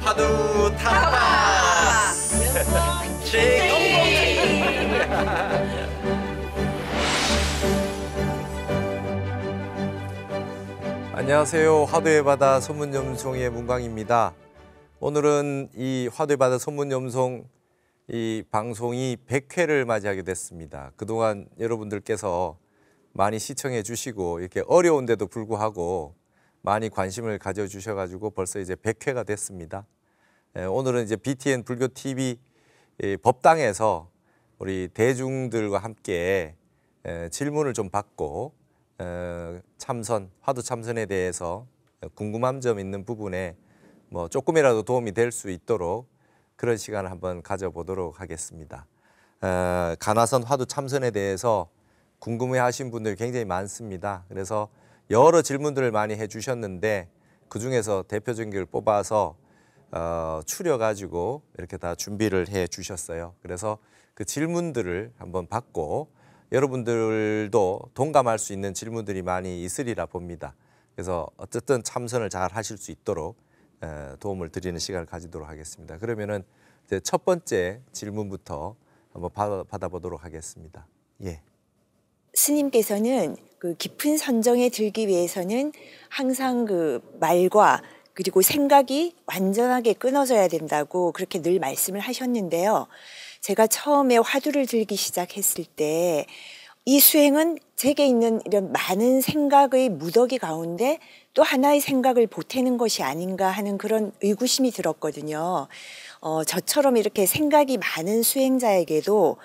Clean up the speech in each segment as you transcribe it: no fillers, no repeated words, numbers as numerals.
화두 탐방 제공공. 안녕하세요. 화두의 바다 소문염송의 문광입니다. 오늘은 이 화두의 바다 소문염송 이 방송이 100회를 맞이하게 됐습니다. 그동안 여러분들께서 많이 시청해 주시고 이렇게 어려운데도 불구하고 많이 관심을 가져주셔가지고 벌써 이제 100회가 됐습니다. 오늘은 이제 BTN 불교 TV 법당에서 우리 대중들과 함께 질문을 좀 받고 참선, 화두 참선에 대해서 궁금한 점 있는 부분에 뭐 조금이라도 도움이 될 수 있도록 그런 시간을 한번 가져보도록 하겠습니다. 간화선 화두 참선에 대해서 궁금해하신 분들이 굉장히 많습니다. 그래서 여러 질문들을 많이 해주셨는데 그 중에서 대표적인 걸 뽑아서 추려가지고 이렇게 다 준비를 해주셨어요. 그래서 그 질문들을 한번 받고 여러분들도 동감할 수 있는 질문들이 많이 있으리라 봅니다. 그래서 어쨌든 참선을 잘 하실 수 있도록 도움을 드리는 시간을 가지도록 하겠습니다. 그러면은 이제 첫 번째 질문부터 한번 받아보도록 하겠습니다. 예. 스님께서는 그 깊은 선정에 들기 위해서는 항상 그 말과 그리고 생각이 완전하게 끊어져야 된다고 그렇게 늘 말씀을 하셨는데요. 제가 처음에 화두를 들기 시작했을 때 이 수행은 제게 있는 이런 많은 생각의 무더기 가운데 또 하나의 생각을 보태는 것이 아닌가 하는 그런 의구심이 들었거든요. 저처럼 이렇게 생각이 많은 수행자에게도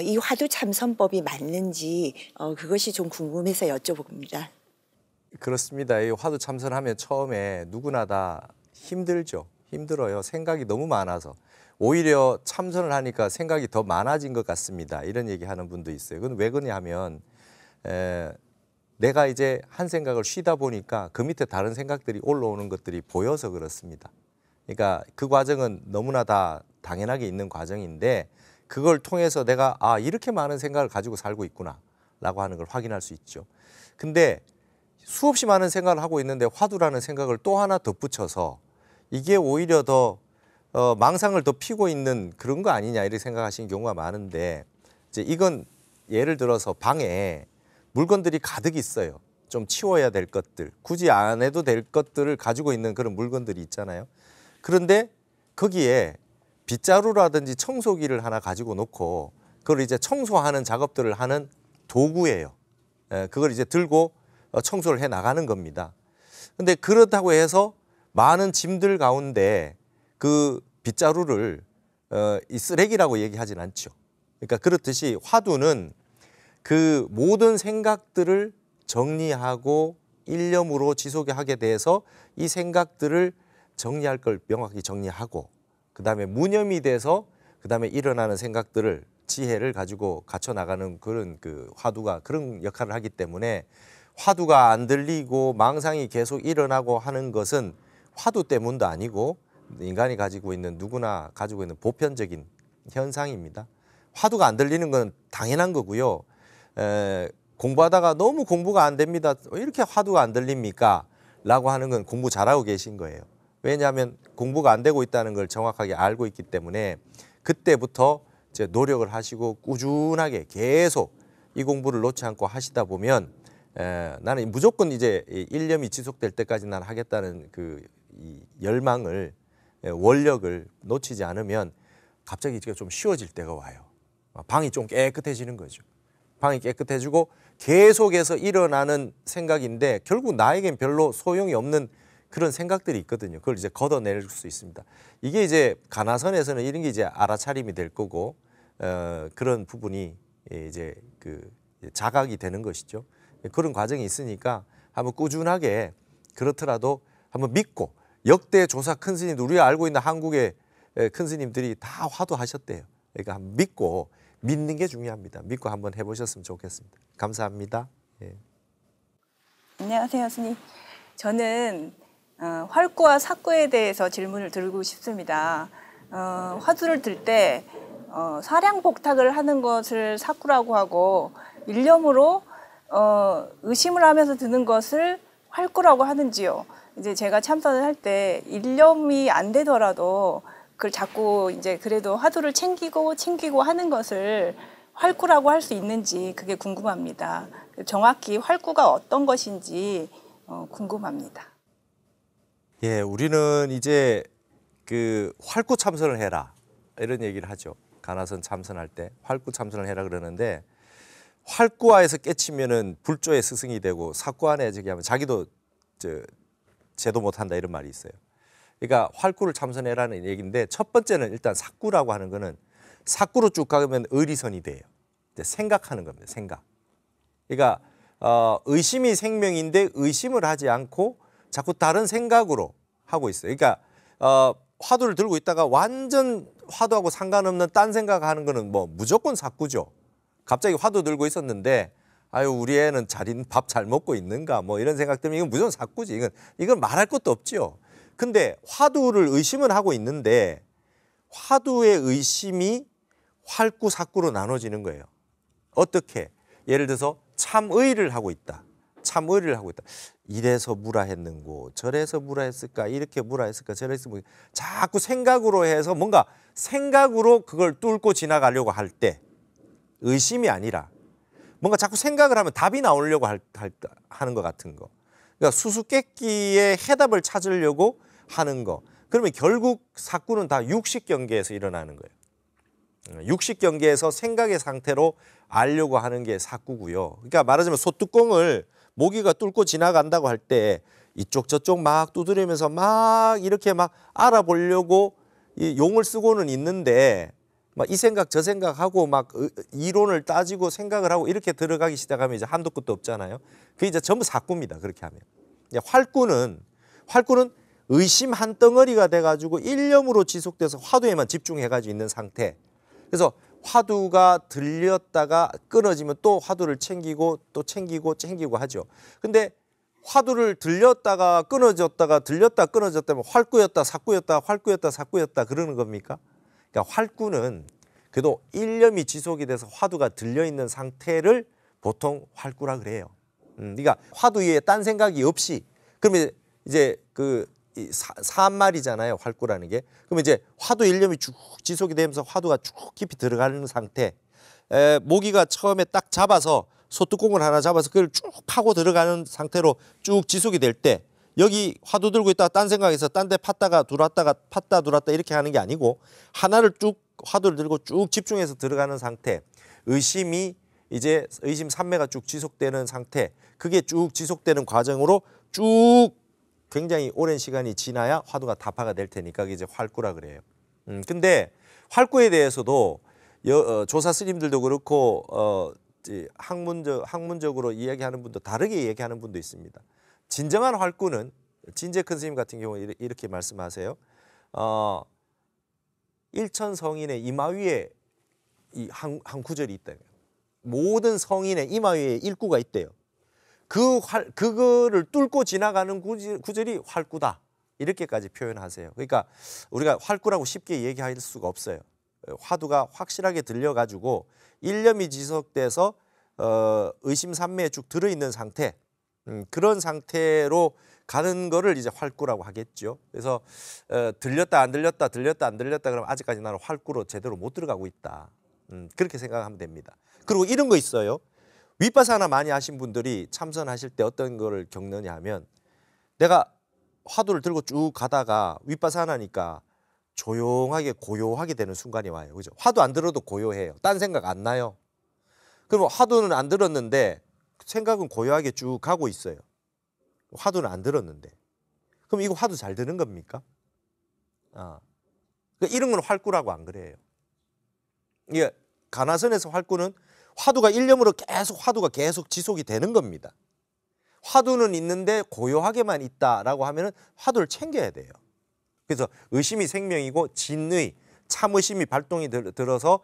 이 화두 참선법이 맞는지 그것이 좀 궁금해서 여쭤봅니다. 그렇습니다. 이 화두 참선하면 처음에 누구나 다 힘들죠. 힘들어요. 생각이 너무 많아서. 오히려 참선을 하니까 생각이 더 많아진 것 같습니다. 이런 얘기하는 분도 있어요. 그건 왜 그러냐면 내가 이제 한 생각을 쉬다 보니까 그 밑에 다른 생각들이 올라오는 것들이 보여서 그렇습니다. 그러니까 그 과정은 너무나 다 당연하게 있는 과정인데 그걸 통해서 내가 이렇게 많은 생각을 가지고 살고 있구나 라고 하는 걸 확인할 수 있죠. 근데 수없이 많은 생각을 하고 있는데 화두라는 생각을 또 하나 덧붙여서 이게 오히려 더 망상을 더 피고 있는 그런 거 아니냐 이렇게 생각하시는 경우가 많은데 이제 이건 예를 들어서 방에 물건들이 가득 있어요. 좀 치워야 될 것들, 굳이 안 해도 될 것들을 가지고 있는 그런 물건들이 있잖아요. 그런데 거기에 빗자루라든지 청소기를 하나 가지고 놓고 그걸 이제 청소하는 작업들을 하는 도구예요. 그걸 이제 들고 청소를 해 나가는 겁니다. 근데 그렇다고 해서 많은 짐들 가운데 그 빗자루를 이 쓰레기라고 얘기하진 않죠. 그러니까 그렇듯이 화두는 그 모든 생각들을 정리하고 일념으로 지속하게 돼서 이 생각들을 정리할 걸 명확히 정리하고 그다음에 무념이 돼서 그다음에 일어나는 생각들을 지혜를 가지고 갖춰 나가는 그런 그 화두가 그런 역할을 하기 때문에 화두가 안 들리고 망상이 계속 일어나고 하는 것은 화두 때문도 아니고 인간이 가지고 있는 누구나 가지고 있는 보편적인 현상입니다. 화두가 안 들리는 건 당연한 거고요. 공부하다가 너무 공부가 안 됩니다. 왜 이렇게 화두가 안 들립니까? 라고 하는 건 공부 잘하고 계신 거예요. 왜냐하면 공부가 안 되고 있다는 걸 정확하게 알고 있기 때문에 그때부터 이제 노력을 하시고 꾸준하게 계속 이 공부를 놓지 않고 하시다 보면 나는 무조건 이제 일념이 지속될 때까지 난 하겠다는 이 열망을 원력을 놓치지 않으면 갑자기 좀 쉬워질 때가 와요. 방이 좀 깨끗해지는 거죠. 방이 깨끗해지고 계속해서 일어나는 생각인데 결국 나에겐 별로 소용이 없는 그런 생각들이 있거든요. 그걸 이제 걷어낼 수 있습니다. 이게 이제 간화선에서는 이런 게 이제 알아차림이 될 거고 그런 부분이 이제 자각이 되는 것이죠. 그런 과정이 있으니까 한번 꾸준하게 그렇더라도 한번 믿고 역대 조사 큰 스님들 우리가 알고 있는 한국의 큰 스님들이 다 화두하셨대요. 그러니까 한번 믿고 믿는 게 중요합니다. 믿고 한번 해보셨으면 좋겠습니다. 감사합니다. 예. 안녕하세요, 스님. 저는 활구와 삭구에 대해서 질문을 드리고 싶습니다. 화두를 들 때 사량복탁을 하는 것을 삭구라고 하고 일념으로 의심을 하면서 드는 것을 활구라고 하는지요. 이제 제가 참선을 할 때 일념이 안 되더라도 그걸 자꾸 이제 그래도 화두를 챙기고 하는 것을 활구라고 할 수 있는지 그게 궁금합니다. 정확히 활구가 어떤 것인지 궁금합니다. 예, 우리는 이제 그 활구 참선을 해라 이런 얘기를 하죠. 가나선 참선할 때 활구 참선을 해라 그러는데 활구화에서 깨치면은 불조의 스승이 되고 사구안에 저기 하면 자기도 제도 못한다 이런 말이 있어요. 그러니까 활구를 참선해라는 얘기인데 첫 번째는 일단 사구라고 하는 거는 사구로 쭉 가면 의리선이 돼요. 생각하는 겁니다. 생각. 그러니까 의심이 생명인데 의심을 하지 않고 자꾸 다른 생각으로 하고 있어요. 그러니까 화두를 들고 있다가 완전 화두하고 상관없는 딴 생각하는 거는 뭐 무조건 사구죠. 갑자기 화두 들고 있었는데 아유 우리 애는 밥 잘 먹고 있는가 뭐 이런 생각 때문에 이건 무조건 사구지. 이건 말할 것도 없죠. 근데 화두를 의심을 하고 있는데 화두의 의심이 활구 사구로 나눠지는 거예요. 어떻게? 예를 들어서 참의를 하고 있다. 참의를 하고 있다. 이래서 무라했는고 저래서 무라했을까 이렇게 무라했을까 저래서 자꾸 생각으로 해서 뭔가 생각으로 그걸 뚫고 지나가려고 할 때 의심이 아니라 뭔가 자꾸 생각을 하면 답이 나오려고 하는 것 같은 거. 그러니까 수수께끼의 해답을 찾으려고 하는 거. 그러면 결국 사구는 다 육식경계에서 일어나는 거예요. 육식경계에서 생각의 상태로 알려고 하는 게 사구고요. 그러니까 말하자면 소뚜껑을 모기가 뚫고 지나간다고 할 때 이쪽 저쪽 막 두드리면서 막 이렇게 막 알아보려고 이 용을 쓰고는 있는데 막 이 생각 저 생각하고 막 이론을 따지고 생각을 하고 이렇게 들어가기 시작하면 이제 한도 끝도 없잖아요. 그게 이제 전부 사구입니다. 그렇게 하면. 활구는 의심 한 덩어리가 돼가지고 일념으로 지속돼서 화두에만 집중해가지고 있는 상태. 그래서 화두가 들렸다가 끊어지면 또 화두를 챙기고 또 챙기고 하죠. 근데 화두를 들렸다가 끊어졌다가 들렸다 끊어졌다면 활구였다 사구였다 활구였다 사구였다 그러는 겁니까? 그러니까 활구는 그래도 일념이 지속이 돼서 화두가 들려있는 상태를 보통 활구라 그래요. 그러니까 화두 위에 딴 생각이 없이 그러면 이제 사한말이잖아요. 활구라는 게. 그러면 이제 화두 일념이 쭉 지속이 되면서 화두가 쭉 깊이 들어가는 상태. 모기가 처음에 딱 잡아서 소뚜껑을 하나 잡아서 그걸 쭉 파고 들어가는 상태로 쭉 지속이 될 때 여기 화두 들고 있다가 딴 생각해서 딴 데 팠다가 들어왔다가 팠다 들어왔다 이렇게 하는 게 아니고 하나를 쭉 화두를 들고 쭉 집중해서 들어가는 상태. 의심이 이제 의심 삼매가 쭉 지속되는 상태. 그게 쭉 지속되는 과정으로 쭉 굉장히 오랜 시간이 지나야 화두가 다파가 될 테니까 그게 이제 활구라 그래요. 근데 활구에 대해서도 조사 스님들도 그렇고 학문적으로 이야기하는 분도 다르게 얘기하는 분도 있습니다. 진정한 활구는 진제 큰 스님 같은 경우에 이렇게 말씀하세요. 일천성인의 이마 위에 한 구절이 있다. 모든 성인의 이마 위에 일구가 있대요. 그거를 뚫고 지나가는 구절이 활구다. 이렇게까지 표현하세요. 그러니까 우리가 활구라고 쉽게 얘기할 수가 없어요. 화두가 확실하게 들려가지고 일념이 지속돼서 의심삼매에 쭉 들어있는 상태, 그런 상태로 가는 거를 이제 활구라고 하겠죠. 그래서 들렸다 안 들렸다 그러면 아직까지 나는 활구로 제대로 못 들어가고 있다. 그렇게 생각하면 됩니다. 그리고 이런 거 있어요. 윗바사나 많이 하신 분들이 참선하실 때 어떤 거를 겪느냐 하면 내가 화두를 들고 쭉 가다가 윗바사나니까 조용하게 고요하게 되는 순간이 와요. 그죠? 화두 안 들어도 고요해요. 딴 생각 안 나요. 그럼 화두는 안 들었는데 생각은 고요하게 쭉 가고 있어요. 화두는 안 들었는데. 그럼 이거 화두 잘 드는 겁니까? 그러니까 이런 건 활구라고 안 그래요. 이게 가나선에서 활구는 화두가 일념으로 화두가 계속 지속이 되는 겁니다. 화두는 있는데 고요하게만 있다라고 하면은 화두를 챙겨야 돼요. 그래서 의심이 생명이고 진의, 참의심이 발동이 들어서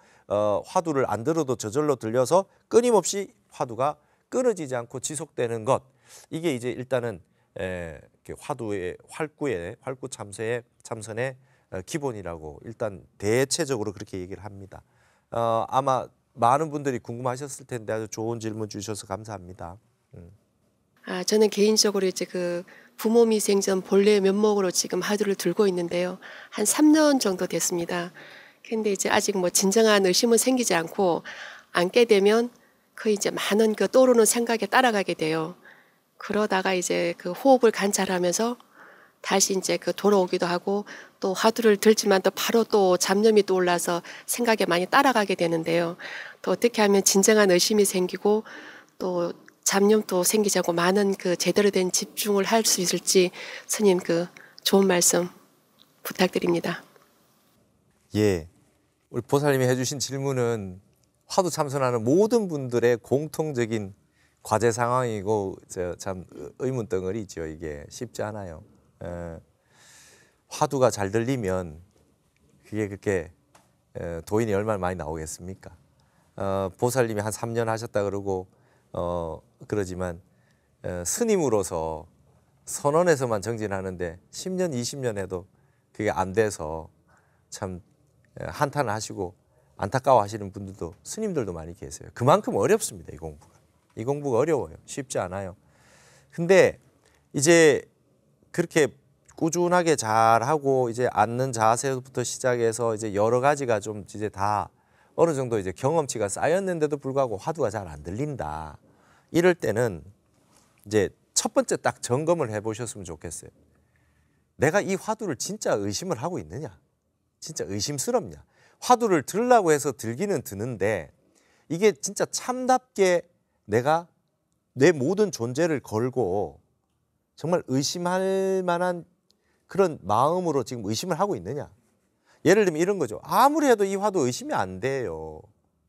화두를 안 들어도 저절로 들려서 끊임없이 화두가 끊어지지 않고 지속되는 것. 이게 이제 일단은 화두의 활구 참선의 기본이라고 일단 대체적으로 그렇게 얘기를 합니다. 아마 많은 분들이 궁금하셨을 텐데 아주 좋은 질문 주셔서 감사합니다. 저는 개인적으로 이제 부모미생전 본래 면목으로 지금 화두를 들고 있는데요. 한 3년 정도 됐습니다. 근데 이제 아직 뭐 진정한 의심은 생기지 않고 앉게 되면 그 이제 많은 그 떠오르는 생각에 따라가게 돼요. 그러다가 이제 그 호흡을 관찰하면서 다시 이제 그 돌아오기도 하고 또 화두를 들지만 또 바로 또 잡념이 또 올라서 생각에 많이 따라가게 되는데요. 또 어떻게 하면 진정한 의심이 생기고 또 잡념도 생기지 않고 많은 그 제대로 된 집중을 할 수 있을지 스님 그 좋은 말씀 부탁드립니다. 예, 우리 보살님이 해주신 질문은 화두 참선하는 모든 분들의 공통적인 과제 상황이고 참 의문 덩어리죠. 이게 쉽지 않아요. 화두가 잘 들리면 그게 그렇게 도인이 얼마나 많이 나오겠습니까? 보살님이 한 3년 하셨다 그러고 그러지만 스님으로서 선언에서만 정진하는데 10년, 20년 해도 그게 안 돼서 참 한탄을 하시고 안타까워하시는 분들도 스님들도 많이 계세요. 그만큼 어렵습니다. 이 공부가. 이 공부가 어려워요. 쉽지 않아요. 근데 이제 그렇게 꾸준하게 잘하고 이제 앉는 자세부터 시작해서 이제 여러 가지가 좀 이제 다 어느 정도 이제 경험치가 쌓였는데도 불구하고 화두가 잘 안 들린다. 이럴 때는 이제 첫 번째 딱 점검을 해보셨으면 좋겠어요. 내가 이 화두를 진짜 의심을 하고 있느냐? 진짜 의심스럽냐? 화두를 들으려고 해서 들기는 드는데 이게 진짜 참답게 내가 내 모든 존재를 걸고 정말 의심할 만한 그런 마음으로 지금 의심을 하고 있느냐? 예를 들면 이런 거죠. 아무리 해도 이 화두 의심이 안 돼요.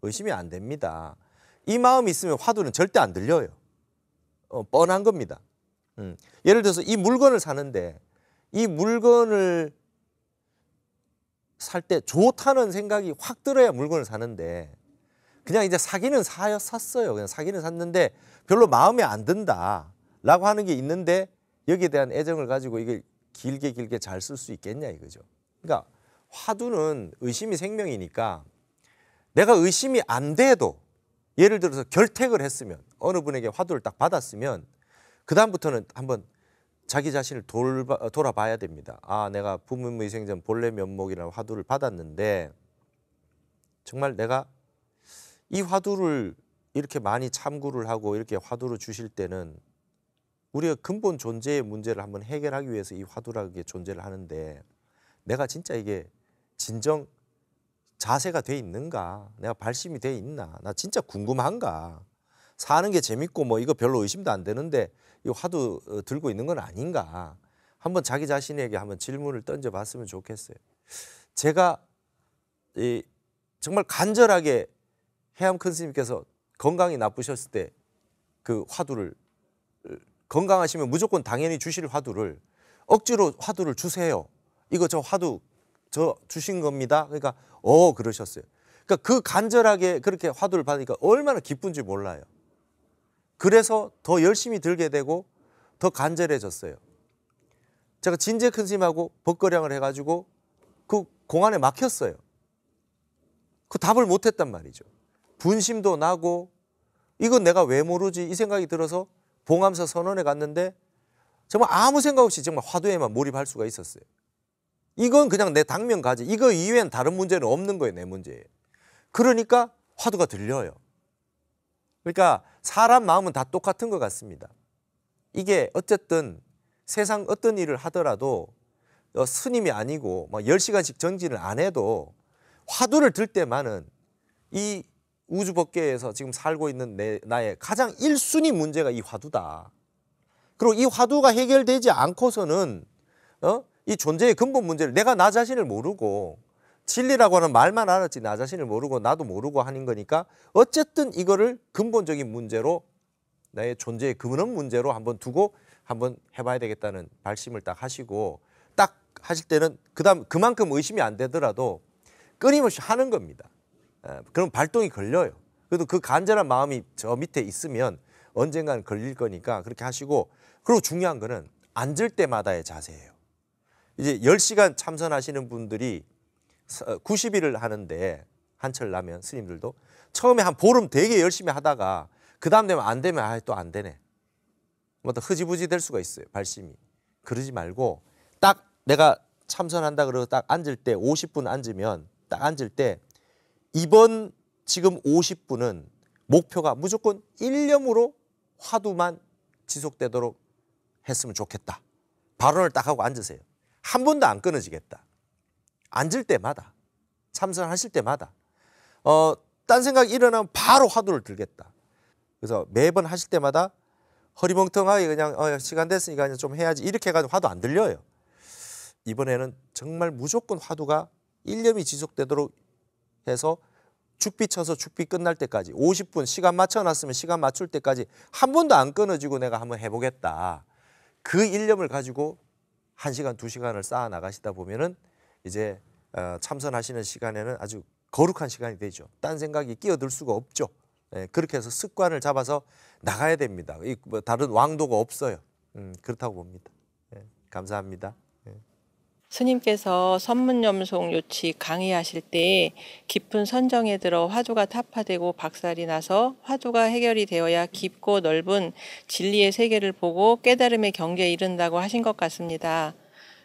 의심이 안 됩니다. 이 마음이 있으면 화두는 절대 안 들려요. 뻔한 겁니다. 예를 들어서 이 물건을 사는데 이 물건을 살 때 좋다는 생각이 확 들어야 물건을 사는데 그냥 이제 사기는 샀어요. 그냥 사기는 샀는데 별로 마음에 안 든다라고 하는 게 있는데 여기에 대한 애정을 가지고 이게 길게 잘 쓸 수 있겠냐 이거죠. 그러니까 화두는 의심이 생명이니까 내가 의심이 안 돼도 예를 들어서 결택을 했으면 어느 분에게 화두를 딱 받았으면 그 다음부터는 한번 자기 자신을 돌아봐야 됩니다. 아, 내가 부모미생전 본래 면목이라는 화두를 받았는데 정말 내가 이 화두를 이렇게 많이 참구를 하고 이렇게 화두를 주실 때는 우리가 근본 존재의 문제를 한번 해결하기 위해서 이 화두라는 게 존재를 하는데 내가 진짜 이게 진정 자세가 돼 있는가? 내가 발심이 돼 있나? 나 진짜 궁금한가? 사는 게 재밌고 뭐 이거 별로 의심도 안 되는데 이 화두 들고 있는 건 아닌가? 한번 자기 자신에게 한번 질문을 던져봤으면 좋겠어요. 제가 정말 간절하게 해암 큰 스님께서 건강이 나쁘셨을 때 그 화두를 건강하시면 무조건 당연히 주실 화두를 억지로 화두를 주세요. 이거 저 화두 저 주신 겁니다. 그러니까 그러셨어요. 그러니까 그 간절하게 그렇게 화두를 받으니까 얼마나 기쁜지 몰라요. 그래서 더 열심히 들게 되고 더 간절해졌어요. 제가 진재 큰 스님하고 법거량을 해가지고 그 공안에 막혔어요. 그 답을 못했단 말이죠. 분심도 나고 이건 내가 왜 모르지 이 생각이 들어서 봉암사 선원에 갔는데 정말 아무 생각 없이 정말 화두에만 몰입할 수가 있었어요. 이건 그냥 내 당면 가지. 이거 이외엔 다른 문제는 없는 거예요. 내 문제에. 그러니까 화두가 들려요. 그러니까 사람 마음은 다 똑같은 것 같습니다. 이게 어쨌든 세상 어떤 일을 하더라도 스님이 아니고 막 10시간씩 정진을 안 해도 화두를 들 때만은 이 우주법계에서 지금 살고 있는 나의 가장 1순위 문제가 이 화두다. 그리고 이 화두가 해결되지 않고서는 이 존재의 근본 문제를 내가 나 자신을 모르고 진리라고 하는 말만 알았지 나 자신을 모르고 나도 모르고 하는 거니까 어쨌든 이거를 근본적인 문제로 나의 존재의 근원 문제로 한번 두고 한번 해봐야 되겠다는 발심을 딱 하시고 딱 하실 때는 그만큼 의심이 안 되더라도 끊임없이 하는 겁니다. 그럼 발동이 걸려요. 그래도 그 간절한 마음이 저 밑에 있으면 언젠가는 걸릴 거니까 그렇게 하시고 그리고 중요한 거는 앉을 때마다의 자세예요. 이제 10시간 참선하시는 분들이 90일을 하는데 한철 나면 스님들도 처음에 한 보름 되게 열심히 하다가 그 다음 되면 안 되면 또 안 되네. 뭐 또 흐지부지 될 수가 있어요. 발심이. 그러지 말고 딱 내가 참선한다 그러고 딱 앉을 때 50분 앉으면 딱 앉을 때 이번 지금 50분은 목표가 무조건 일념으로 화두만 지속되도록 했으면 좋겠다. 발언을 딱 하고 앉으세요. 한 번도 안 끊어지겠다. 앉을 때마다, 참선하실 때마다 딴 생각이 일어나면 바로 화두를 들겠다. 그래서 매번 하실 때마다 허리멍텅하게 그냥 시간 됐으니까 그냥 좀 해야지 이렇게 해가지고 화두 안 들려요. 이번에는 정말 무조건 화두가 일념이 지속되도록 해서 죽비 쳐서 죽비 끝날 때까지 50분 시간 맞춰놨으면 시간 맞출 때까지 한 번도 안 끊어지고 내가 한번 해보겠다. 그 일념을 가지고 1시간, 2시간을 쌓아 나가시다 보면은 이제 참선하시는 시간에는 아주 거룩한 시간이 되죠. 딴 생각이 끼어들 수가 없죠. 그렇게 해서 습관을 잡아서 나가야 됩니다. 뭐 다른 왕도가 없어요. 그렇다고 봅니다. 감사합니다. 스님께서 선문염송 요치 강의하실 때 깊은 선정에 들어 화두가 타파되고 박살이 나서 화두가 해결이 되어야 깊고 넓은 진리의 세계를 보고 깨달음의 경계에 이른다고 하신 것 같습니다.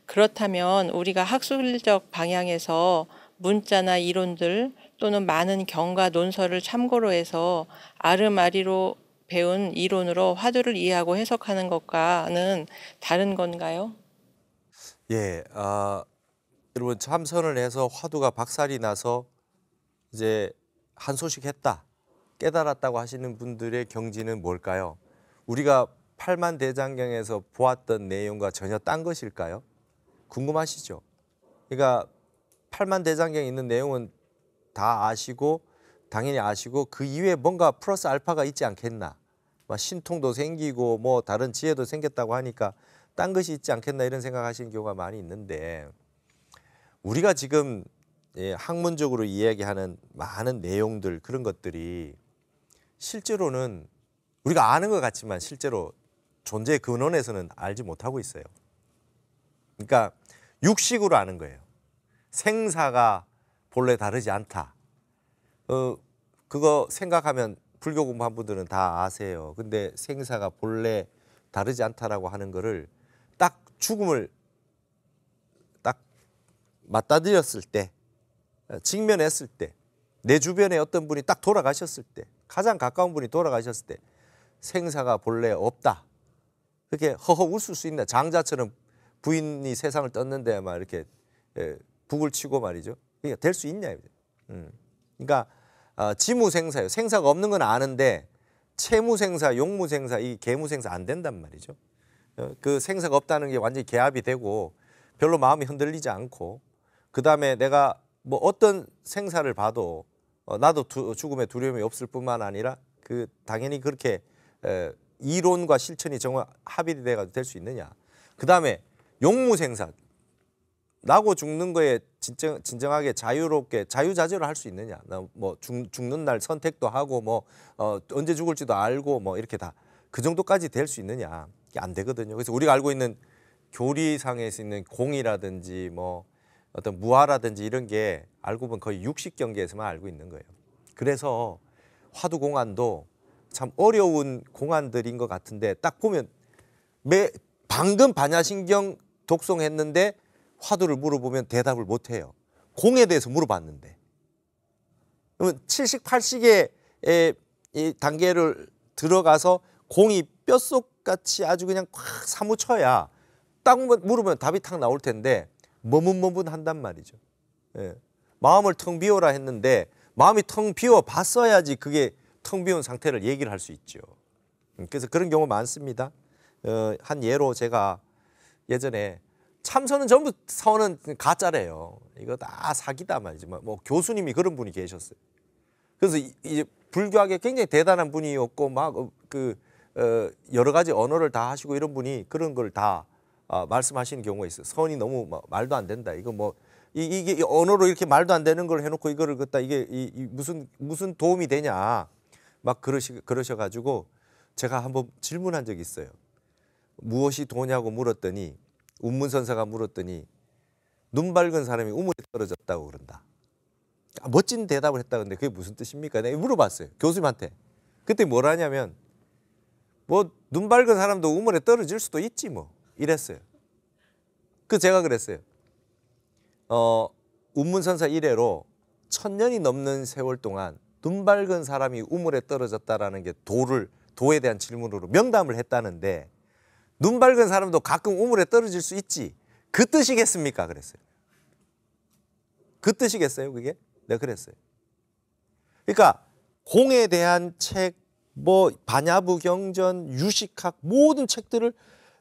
그렇다면 우리가 학술적 방향에서 문자나 이론들 또는 많은 경과 논설을 참고로 해서 아름아리로 배운 이론으로 화두를 이해하고 해석하는 것과는 다른 건가요? 예, 여러분 참선을 해서 화두가 박살이 나서 이제 한 소식 했다, 깨달았다고 하시는 분들의 경지는 뭘까요? 우리가 팔만대장경에서 보았던 내용과 전혀 딴 것일까요? 궁금하시죠? 그러니까 팔만대장경에 있는 내용은 다 아시고 당연히 아시고 그 이외에 뭔가 플러스 알파가 있지 않겠나? 신통도 생기고 뭐 다른 지혜도 생겼다고 하니까 딴 것이 있지 않겠나 이런 생각하시는 경우가 많이 있는데 우리가 지금 학문적으로 이야기하는 많은 내용들 그런 것들이 실제로는 우리가 아는 것 같지만 실제로 존재의 근원에서는 알지 못하고 있어요. 그러니까 육식으로 아는 거예요. 생사가 본래 다르지 않다. 그거 생각하면 불교 공부한 분들은 다 아세요. 근데 생사가 본래 다르지 않다라고 하는 거를 딱 죽음을 딱 맞닥뜨렸을 때, 직면했을 때, 내 주변에 어떤 분이 딱 돌아가셨을 때, 가장 가까운 분이 돌아가셨을 때 생사가 본래 없다. 그렇게 허허 웃을 수 있나? 장자처럼 부인이 세상을 떴는데 막 이렇게 북을 치고 말이죠. 그러니까 될 수 있냐? 그러니까 지무생사예요. 생사가 없는 건 아는데 채무생사, 용무생사, 이 계무생사 안 된단 말이죠. 그 생사가 없다는 게 완전히 개합이 되고 별로 마음이 흔들리지 않고 그 다음에 내가 뭐 어떤 생사를 봐도 나도 죽음에 두려움이 없을 뿐만 아니라 그 당연히 그렇게 이론과 실천이 정말 합일이 돼가지고 될 수 있느냐. 그 다음에 용무생사, 나고 죽는 거에 진정하게 자유롭게 자유자재로 할 수 있느냐. 뭐 죽는 날 선택도 하고 뭐 언제 죽을지도 알고 뭐 이렇게 다 그 정도까지 될 수 있느냐. 이게 안 되거든요. 그래서 우리가 알고 있는 교리상에서 있는 공이라든지 뭐 어떤 무아라든지 이런 게 알고 보면 거의 육식 경계에서만 알고 있는 거예요. 그래서 화두 공안도 참 어려운 공안들인 것 같은데 딱 보면 방금 반야신경 독송했는데 화두를 물어보면 대답을 못해요. 공에 대해서 물어봤는데. 그러면 70, 80의 이 단계를 들어가서 공이 뼛속같이 아주 그냥 꽉 사무쳐야 딱 물으면 답이 탁 나올 텐데 머문머문한단 말이죠. 예. 마음을 텅 비워라 했는데 마음이 텅 비워 봤어야지 그게 텅 비운 상태를 얘기를 할 수 있죠. 그래서 그런 경우 많습니다. 한 예로 제가 예전에 참선은 전부 선은 가짜래요. 이거 다 사기다 말이지. 뭐 교수님이 그런 분이 계셨어요. 그래서 이제 불교학에 굉장히 대단한 분이었고 막 여러 가지 언어를 다 하시고 이런 분이 그런 걸 다 말씀하시는 경우가 있어요. 선이 너무 말도 안 된다. 이거 뭐 이게 언어로 이렇게 말도 안 되는 걸 해놓고 이거를 갖다 이게 무슨 도움이 되냐 막 그러셔가지고 제가 한번 질문한 적이 있어요. 무엇이 도냐고 물었더니 운문선사가 물었더니 눈 밝은 사람이 우물에 떨어졌다고 그런다. 멋진 대답을 했다. 근데 그게 무슨 뜻입니까? 내가 물어봤어요. 교수님한테. 그때 뭐라냐면 뭐 눈 밝은 사람도 우물에 떨어질 수도 있지 뭐 이랬어요. 제가 그랬어요. 운문선사 이래로 1000년이 넘는 세월 동안 눈 밝은 사람이 우물에 떨어졌다라는 게 도에 대한 질문으로 명담을 했다는데 눈 밝은 사람도 가끔 우물에 떨어질 수 있지. 그 뜻이겠습니까? 그랬어요. 그 뜻이겠어요, 그게? 내가 그랬어요. 그러니까 공에 대한 책, 뭐 반야부 경전, 유식학 모든 책들을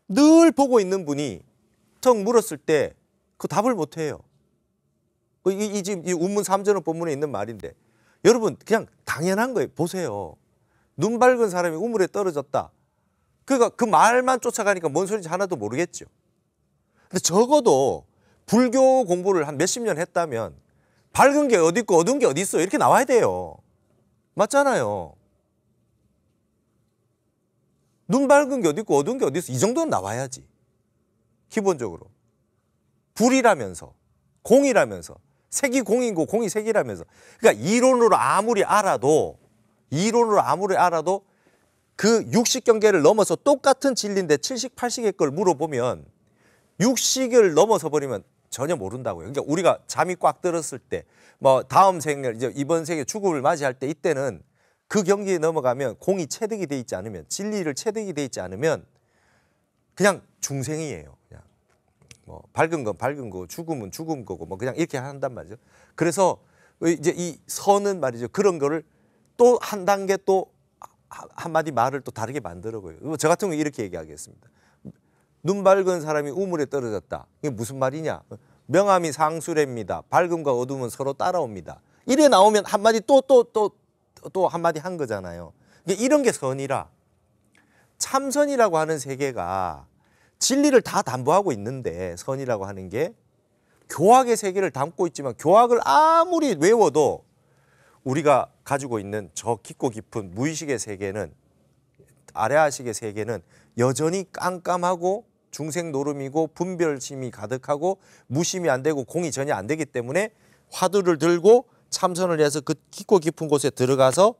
늘 보고 있는 분이 턱 물었을 때 그 답을 못 해요. 지금 이 운문 3전원 본문에 있는 말인데 여러분 그냥 당연한 거예요. 보세요. 눈 밝은 사람이 우물에 떨어졌다. 그러니까 그 말만 쫓아가니까 뭔 소리인지 하나도 모르겠죠. 근데 적어도 불교 공부를 한 몇십 년 했다면 밝은 게 어디 있고 어두운 게 어디 있어 이렇게 나와야 돼요. 맞잖아요. 눈 밝은 게 어디 있고 어두운 게 어디 있어 이 정도는 나와야지. 기본적으로. 불이라면서 공이라면서 색이 공이고 공이 색이라면서 그러니까 이론으로 아무리 알아도 그 육식 경계를 넘어서 똑같은 진리인데 70, 80의 걸 물어보면 육식을 넘어서 버리면 전혀 모른다고요. 그러니까 우리가 잠이 꽉 들었을 때 뭐 다음 생을 이제 이번 생에 죽음을 맞이할 때 이때는 그 경계에 넘어가면 공이 체득이 돼 있지 않으면 진리를 체득이 돼 있지 않으면 그냥 중생이에요. 그냥 뭐 밝은 건 밝은 거고 죽음은 죽은 거고 뭐 그냥 이렇게 한단 말이죠. 그래서 이제 이 선은 말이죠. 그런 거를 또 한 단계 또 한마디 말을 또 다르게 만들어고요. 저 같은 경우 이렇게 얘기하겠습니다. 눈 밝은 사람이 우물에 떨어졌다. 이게 무슨 말이냐? 명암이 상수래입니다. 밝음과 어둠은 서로 따라옵니다. 이래 나오면 한마디 또 한마디 한 거잖아요. 이런 게 선이라. 참선이라고 하는 세계가 진리를 다 담보하고 있는데 선이라고 하는 게 교학의 세계를 담고 있지만 교학을 아무리 외워도 우리가 가지고 있는 저 깊고 깊은 무의식의 세계는 아래아식의 세계는 여전히 깜깜하고 중생 노름이고 분별심이 가득하고 무심이 안 되고 공이 전혀 안 되기 때문에 화두를 들고 참선을 해서 그 깊고 깊은 곳에 들어가서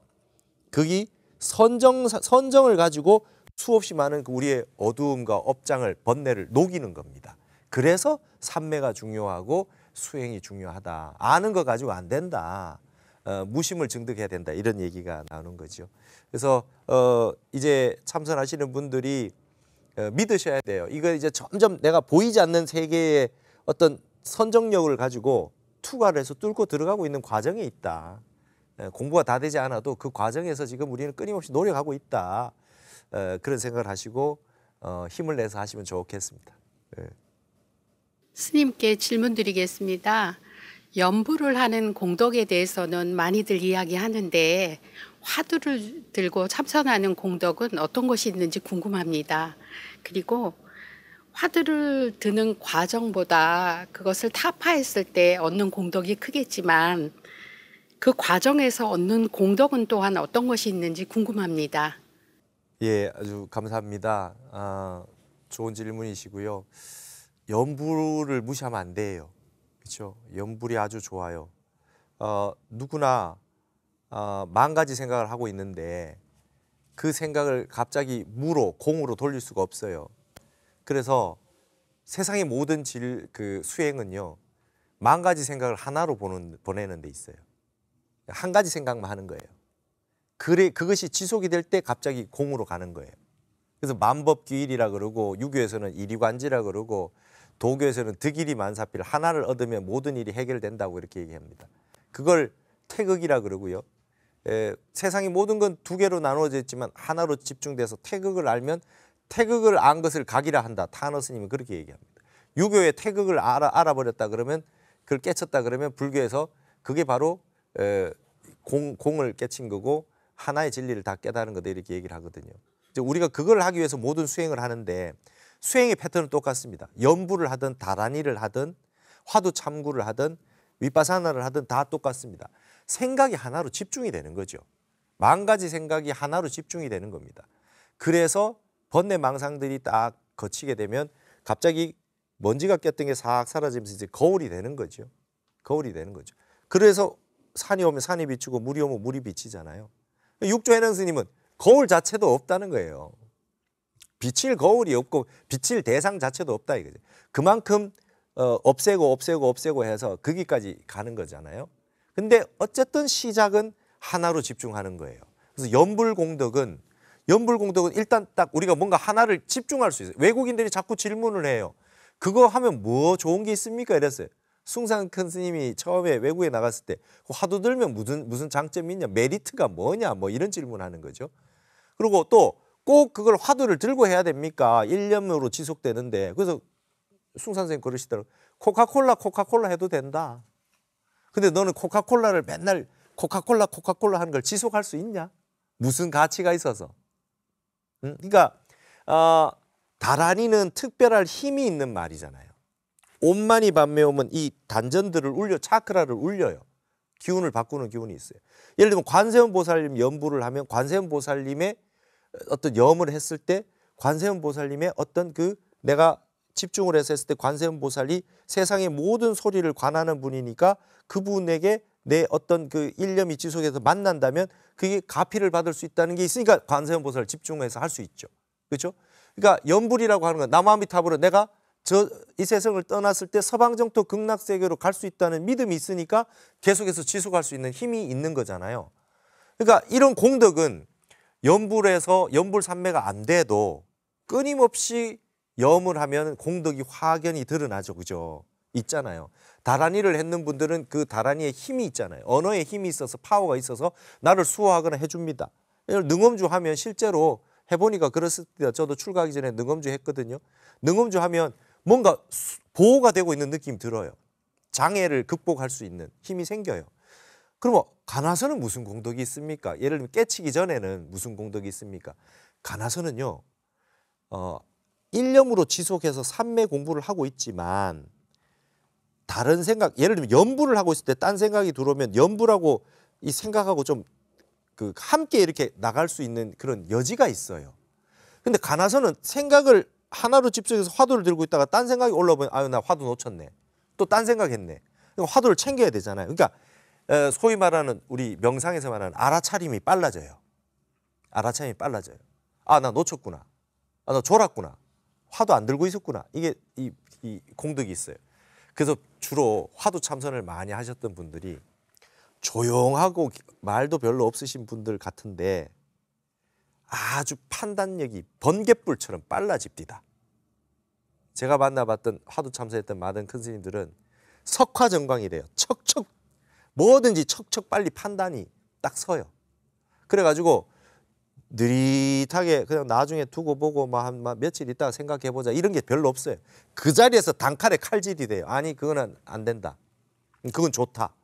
거기 선정을 가지고 수없이 많은 우리의 어두움과 업장을 번뇌를 녹이는 겁니다. 그래서 삼매가 중요하고 수행이 중요하다. 아는 거 가지고 안 된다. 무심을 증득해야 된다. 이런 얘기가 나오는 거죠. 그래서 이제 참선하시는 분들이 믿으셔야 돼요. 이거 이제 점점 내가 보이지 않는 세계의 어떤 선정력을 가지고 투과를 해서 뚫고 들어가고 있는 과정에 있다. 공부가 다 되지 않아도 그 과정에서 지금 우리는 끊임없이 노력하고 있다. 그런 생각을 하시고 힘을 내서 하시면 좋겠습니다. 스님께 질문 드리겠습니다. 연부를 하는 공덕에 대해서는 많이들 이야기하는데 화두를 들고 참선하는 공덕은 어떤 것이 있는지 궁금합니다. 그리고 화두를 드는 과정보다 그것을 타파했을 때 얻는 공덕이 크겠지만 그 과정에서 얻는 공덕은 또한 어떤 것이 있는지 궁금합니다. 예, 아주 감사합니다. 좋은 질문이시고요. 연불을 무시하면 안 돼요. 그렇죠? 연불이 아주 좋아요. 누구나 만 가지 생각을 하고 있는데 그 생각을 갑자기 무로 공으로 돌릴 수가 없어요. 그래서 세상의 모든 그 수행은요, 만 가지 생각을 하나로 보내는 데 있어요. 한 가지 생각만 하는 거예요. 그것이 지속이 될 때 갑자기 공으로 가는 거예요. 그래서 만법규일이라 그러고 유교에서는 이리관지라 그러고 도교에서는 득일이 만사필 하나를 얻으면 모든 일이 해결된다고 이렇게 얘기합니다. 그걸 태극이라 그러고요. 세상의 모든 건 두 개로 나누어져 있지만 하나로 집중돼서 태극을 알면 태극을 안 것을 각이라 한다. 타너 스님은 그렇게 얘기합니다. 유교의 태극을 알아버렸다 그러면 그걸 깨쳤다 그러면 불교에서 그게 바로 공을 깨친 거고 하나의 진리를 다 깨달은 거다 이렇게 얘기를 하거든요. 이제 우리가 그걸 하기 위해서 모든 수행을 하는데 수행의 패턴은 똑같습니다. 연부를 하든 다라니를 하든 화두 참구를 하든 윗바사나를 하든 다 똑같습니다. 생각이 하나로 집중이 되는 거죠. 만 가지 생각이 하나로 집중이 되는 겁니다. 그래서 번뇌망상들이 딱 거치게 되면 갑자기 먼지가 꼈던 게 싹 사라지면서 이제 거울이 되는 거죠. 거울이 되는 거죠. 그래서 산이 오면 산이 비추고 물이 오면 물이 비치잖아요. 육조해능 스님은 거울 자체도 없다는 거예요. 비칠 거울이 없고 비칠 대상 자체도 없다 이거죠. 그만큼 없애고 해서 거기까지 가는 거잖아요. 근데 어쨌든 시작은 하나로 집중하는 거예요. 그래서 연불공덕은 일단 딱 우리가 뭔가 하나를 집중할 수 있어요. 외국인들이 자꾸 질문을 해요. 그거 하면 뭐 좋은 게 있습니까? 이랬어요. 숭상 큰 스님이 처음에 외국에 나갔을 때 화두 들면 무슨 장점이 있냐, 메리트가 뭐냐, 뭐 이런 질문하는 거죠. 그리고 또 꼭 그걸 화두를 들고 해야 됩니까? 1년으로 지속되는데. 그래서 숭상 선생님 그러시더라고요. 코카콜라 해도 된다. 근데 너는 코카콜라를 맨날 코카콜라 하는 걸 지속할 수 있냐? 무슨 가치가 있어서? 그러니까 다란이는 특별할 힘이 있는 말이잖아요. 옴만이 밤에 오면 이 단전들을 차크라를 울려요. 기운을 바꾸는 기운이 있어요. 예를 들면 관세음 보살님 연부를 하면 관세음 보살님의 어떤 염을 했을 때 관세음 보살님의 어떤 내가 집중을 해서 했을 때 관세음 보살이 세상의 모든 소리를 관하는 분이니까 그분에게 내 어떤 일념이 지속해서 만난다면 그게 가피를 받을 수 있다는 게 있으니까 관세음 보살을 집중해서 할 수 있죠. 그렇죠? 그러니까 연불이라고 하는 건 나마미탑으로 내가 이 세상을 떠났을 때 서방정토 극락세계로 갈 수 있다는 믿음이 있으니까 계속해서 지속할 수 있는 힘이 있는 거잖아요. 그러니까 이런 공덕은 연불에서 연불 삼매가 안 돼도 끊임없이 염을 하면 공덕이 확연히 드러나죠. 그죠? 있잖아요. 다란이를 했는 분들은 그 다란이의 힘이 있잖아요. 언어의 힘이 있어서 파워가 있어서 나를 수호하거나 해줍니다. 능엄주 하면 실제로 해보니까 그렇습니다. 저도 출가하기 전에 능엄주 했거든요. 능엄주 하면 뭔가 보호가 되고 있는 느낌이 들어요. 장애를 극복할 수 있는 힘이 생겨요. 그러면 가나서는 무슨 공덕이 있습니까? 예를 들면 깨치기 전에는 무슨 공덕이 있습니까? 가나서는요. 1년으로 지속해서 삼매 공부를 하고 있지만 다른 생각, 예를 들면 연부를 하고 있을 때 딴 생각이 들어오면 연부라고 이 생각하고 좀 함께 이렇게 나갈 수 있는 그런 여지가 있어요. 근데 가나서는 생각을 하나로 집중해서 화두를 들고 있다가 딴 생각이 올라오면 아유 나 화두 놓쳤네. 또 딴 생각했네. 화두를 챙겨야 되잖아요. 그러니까 소위 말하는 우리 명상에서 말하는 알아차림이 빨라져요. 알아차림이 빨라져요. 아 나 놓쳤구나. 아 나 졸았구나. 화두 안 들고 있었구나. 이게 이 공덕이 있어요. 그래서 주로 화두 참선을 많이 하셨던 분들이 조용하고 말도 별로 없으신 분들 같은데 아주 판단력이 번갯불처럼 빨라집니다. 제가 만나봤던 화두 참선했던 많은 큰 스님들은 석화정광이래요. 척척 뭐든지 척척 빨리 판단이 딱 서요. 그래가지고 느릿하게 그냥 나중에 두고 보고 한 며칠 있다가 생각해보자 이런 게 별로 없어요. 그 자리에서 단칼에 칼질이 돼요. 아니 그거는 안 된다. 그건 좋다.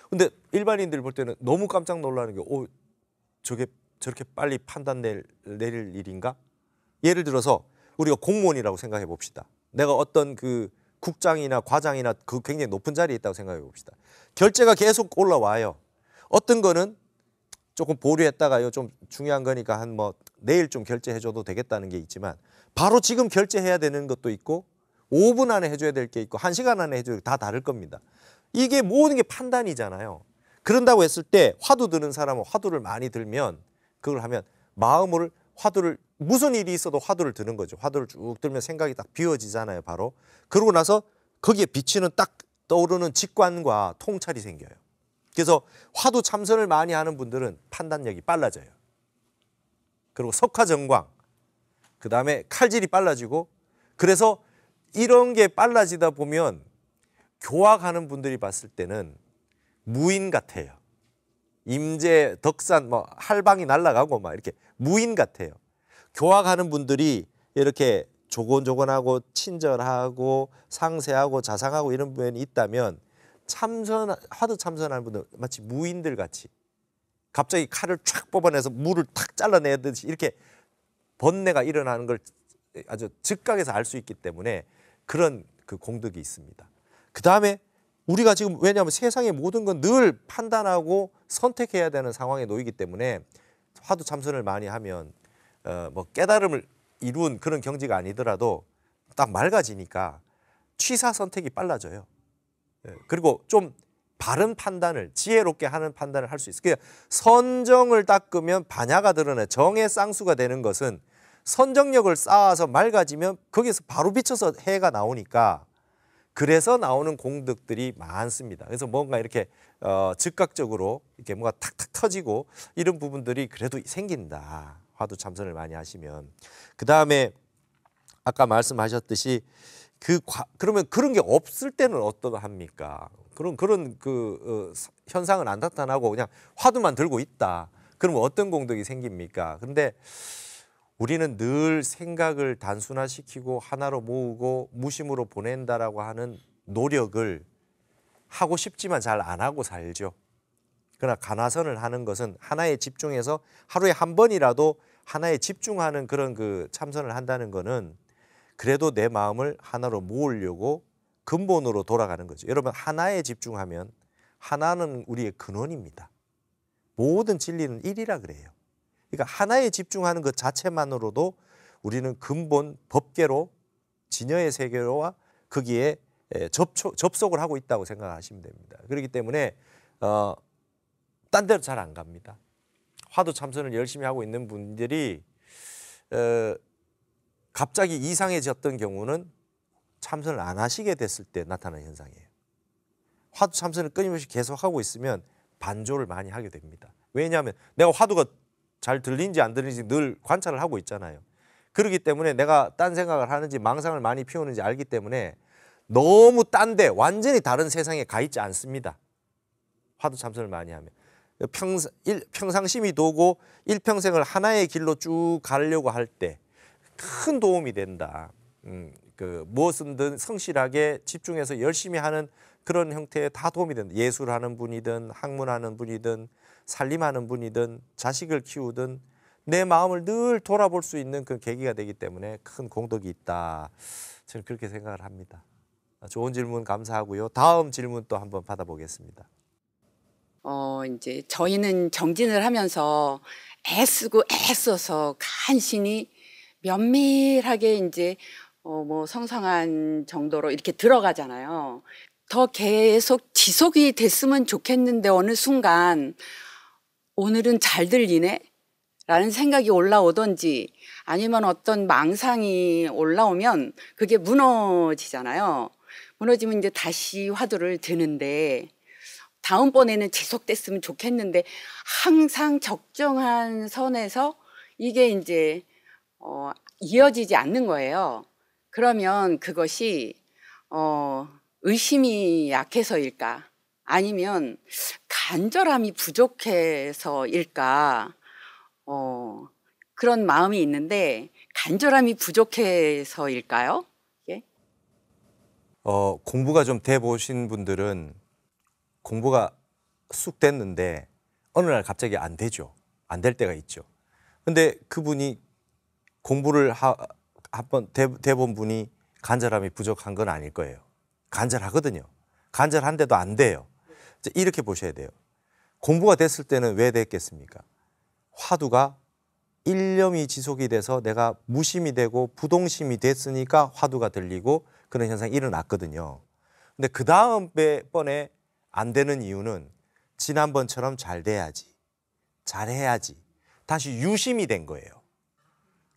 근데 일반인들 볼 때는 너무 깜짝 놀라는 게 저게 저렇게 빨리 판단 내릴 일인가? 예를 들어서 우리가 공무원이라고 생각해 봅시다. 내가 어떤 국장이나 과장이나 굉장히 높은 자리에 있다고 생각해 봅시다. 결제가 계속 올라와요. 어떤 거는 조금 보류했다가요. 좀 중요한 거니까 내일 좀 결제해줘도 되겠다는 게 있지만 바로 지금 결제해야 되는 것도 있고 5분 안에 해줘야 될 게 있고 1시간 안에 해줘야 다 다를 겁니다. 이게 모든 게 판단이잖아요. 그런다고 했을 때 화두 드는 사람은 화두를 많이 들면 그걸 하면 화두를 무슨 일이 있어도 화두를 드는 거죠. 화두를 쭉 들면 생각이 딱 비워지잖아요. 바로. 그러고 나서 거기에 비치는 딱 떠오르는 직관과 통찰이 생겨요. 그래서 화두 참선을 많이 하는 분들은 판단력이 빨라져요. 그리고 석화정광, 그 다음에 칼질이 빨라지고 그래서 이런 게 빨라지다 보면 교학하는 분들이 봤을 때는 무인 같아요. 임재, 덕산, 할방이 날아가고 이렇게 무인 같아요. 교학하는 분들이 이렇게 조곤조곤하고 친절하고 상세하고 자상하고 이런 분이 있다면 화두 참선하는 분들 마치 무인들 같이 갑자기 칼을 촥 뽑아내서 물을 탁 잘라내듯이 이렇게 번뇌가 일어나는 걸 아주 즉각에서 알 수 있기 때문에 그런 공덕이 있습니다. 그 다음에 우리가 지금 왜냐하면 세상의 모든 건 늘 판단하고 선택해야 되는 상황에 놓이기 때문에 화두 참선을 많이 하면 깨달음을 이룬 그런 경지가 아니더라도 딱 맑아지니까 취사 선택이 빨라져요. 그리고 좀 바른 판단을 지혜롭게 하는 판단을 할 수 있어요. 그러니까 선정을 닦으면 반야가 드러나 정의 쌍수가 되는 것은 선정력을 쌓아서 맑아지면 거기서 바로 비춰서 해가 나오니까 그래서 나오는 공덕들이 많습니다. 그래서 뭔가 이렇게 즉각적으로 이렇게 뭔가 탁탁 터지고 이런 부분들이 그래도 생긴다. 화두 참선을 많이 하시면. 그다음에 아까 말씀하셨듯이 그러면 그런 게 없을 때는 어떠합니까? 그런 현상은 안 나타나고 그냥 화두만 들고 있다. 그러면 어떤 공덕이 생깁니까? 근데 우리는 늘 생각을 단순화시키고 하나로 모으고 무심으로 보낸다라고 하는 노력을 하고 싶지만 잘 안 하고 살죠. 그러나 간화선을 하는 것은 하나에 집중해서 하루에 한 번이라도 하나에 집중하는 그런 참선을 한다는 거는 그래도 내 마음을 하나로 모으려고 근본으로 돌아가는 거죠. 여러분, 하나에 집중하면 하나는 우리의 근원입니다. 모든 진리는 일이라 그래요. 그러니까 하나에 집중하는 것 자체만으로도 우리는 근본 법계로 진여의 세계로와 거기에 접속을 하고 있다고 생각하시면 됩니다. 그렇기 때문에 딴 데로 잘 안 갑니다. 화두 참선을 열심히 하고 있는 분들이 갑자기 이상해졌던 경우는 참선을 안 하시게 됐을 때 나타나는 현상이에요. 화두 참선을 끊임없이 계속하고 있으면 반조를 많이 하게 됩니다. 왜냐하면 내가 화두가 잘 들리는지 안 들리는지 늘 관찰을 하고 있잖아요. 그렇기 때문에 내가 딴 생각을 하는지 망상을 많이 피우는지 알기 때문에 너무 딴데 완전히 다른 세상에 가 있지 않습니다. 화두 참선을 많이 하면. 평상심이 도고 일평생을 하나의 길로 쭉 가려고 할 때 큰 도움이 된다. 무엇이든 성실하게 집중해서 열심히 하는 그런 형태에 다 도움이 된다. 예술하는 분이든 학문하는 분이든 살림하는 분이든 자식을 키우든 내 마음을 늘 돌아볼 수 있는 그 계기가 되기 때문에 큰 공덕이 있다. 저는 그렇게 생각을 합니다. 좋은 질문 감사하고요. 다음 질문 또 한번 받아보겠습니다. 이제 저희는 정진을 하면서 애쓰고 애써서 간신히 면밀하게 이제 뭐 성성한 정도로 이렇게 들어가잖아요. 더 계속 지속이 됐으면 좋겠는데 어느 순간 오늘은 잘 들리네? 라는 생각이 올라오던지 아니면 어떤 망상이 올라오면 그게 무너지잖아요. 무너지면 이제 다시 화두를 드는데 다음번에는 지속됐으면 좋겠는데 항상 적정한 선에서 이게 이제 이어지지 않는 거예요. 그러면 그것이 의심이 약해서일까? 아니면 간절함이 부족해서일까? 그런 마음이 있는데 간절함이 부족해서일까요? 예? 공부가 좀 돼 보신 분들은 공부가 쑥 됐는데 어느 날 갑자기 안 되죠. 안 될 때가 있죠. 근데 그분이 공부를 한번 돼본 분이 간절함이 부족한 건 아닐 거예요. 간절하거든요. 간절한데도 안 돼요. 이렇게 보셔야 돼요. 공부가 됐을 때는 왜 됐겠습니까? 화두가 일념이 지속이 돼서 내가 무심이 되고 부동심이 됐으니까 화두가 들리고 그런 현상이 일어났거든요. 근데 그 다음번에 안 되는 이유는 지난번처럼 잘 돼야지, 잘해야지, 다시 유심이 된 거예요.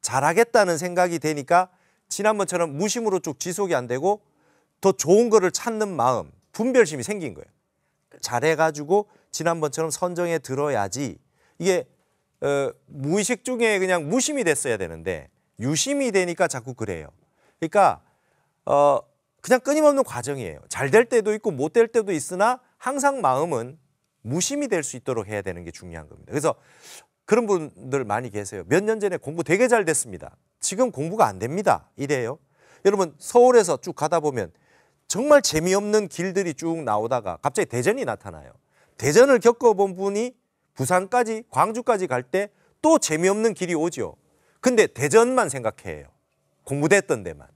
잘하겠다는 생각이 되니까 지난번처럼 무심으로 쭉 지속이 안 되고 더 좋은 거를 찾는 마음, 분별심이 생긴 거예요. 잘해가지고 지난번처럼 선정에 들어야지. 이게 무의식 중에 그냥 무심이 됐어야 되는데 유심이 되니까 자꾸 그래요. 그러니까 그냥 끊임없는 과정이에요. 잘 될 때도 있고 못 될 때도 있으나 항상 마음은 무심이 될 수 있도록 해야 되는 게 중요한 겁니다. 그래서 그런 분들 많이 계세요. 몇 년 전에 공부 되게 잘 됐습니다. 지금 공부가 안 됩니다. 이래요. 여러분 서울에서 쭉 가다 보면 정말 재미없는 길들이 쭉 나오다가 갑자기 대전이 나타나요. 대전을 겪어본 분이 부산까지 광주까지 갈 때 또 재미없는 길이 오죠. 근데 대전만 생각해요. 공부됐던 데만.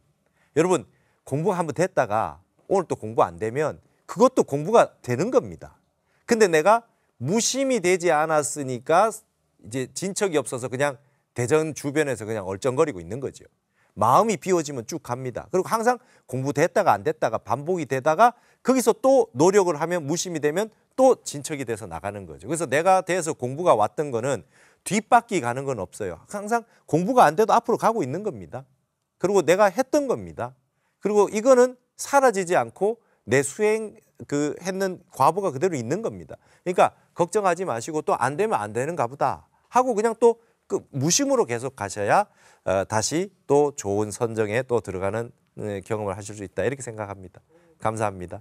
여러분 공부가 한번 됐다가 오늘 또 공부 안 되면 그것도 공부가 되는 겁니다. 근데 내가 무심이 되지 않았으니까 이제 진척이 없어서 그냥 대전 주변에서 그냥 얼쩡거리고 있는 거죠. 마음이 비워지면 쭉 갑니다. 그리고 항상 공부됐다가 안 됐다가 반복이 되다가 거기서 또 노력을 하면 무심이 되면 또 진척이 돼서 나가는 거죠. 그래서 내가 돼서 공부가 왔던 거는 뒷바퀴 가는 건 없어요. 항상 공부가 안 돼도 앞으로 가고 있는 겁니다. 그리고 내가 했던 겁니다. 그리고 이거는 사라지지 않고 내 수행 했는 과보가 그대로 있는 겁니다. 그러니까 걱정하지 마시고 또 안 되면 안 되는가 보다 하고 그냥 또 무심으로 계속 가셔야 다시 또 좋은 선정에 또 들어가는 경험을 하실 수 있다 이렇게 생각합니다. 감사합니다.